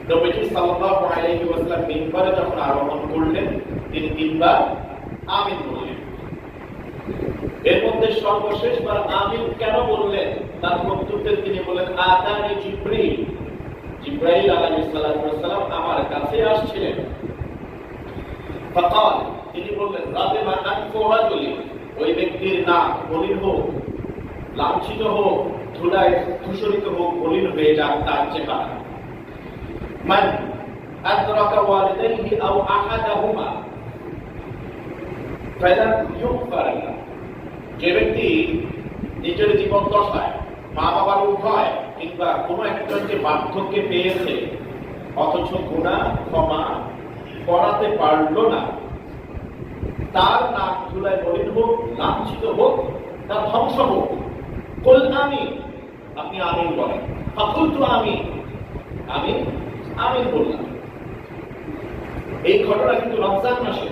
নবীজি সাল্লাল্লাহু আলাইহি ওয়াসাল্লাম মিম্বারে যখন আরোহণ করলেন তিনি তিনবার আমিন বললেন। এর মধ্যে সর্বশেষবার আমিন কেন বললেন তার প্রত্যুত্তরে তিনি বলেন আতানি জিবরিল, জিবরাইল আলাইহিস সালাম আমার কাছে আসছিলেন। ফাকাল, তিনি বললেন রাদিমা আনফু রাজুলি, ওই ব্যক্তির নাক মলিন হোক, লাঞ্ছিত হোক, ধুলায় ধূসরিত হোক, মলিন হয়ে যাক তার চেহারা। মান আদরাকা ওয়ালিদাইহি আও আহাদাহুমা ফালাম ইউগফার লাহু, যে ব্যক্তি নিজের জীবন দশায় মা বাবার উভয় কিংবা কোনো একজনকে বার্ধক্যে পেয়েছে অথচ গুনাহ ক্ষমা করাতে পারল না, তার নাক ধুলায় মলিন হোক, লাঞ্ছিত হোক, তার ধ্বংস হোক। কুল আমিন, আপনি আমিন বলেন। ফাকুলতু আমিন, আমি আমিন বললাম। এই ঘটনা কিন্তু রমজান মাসে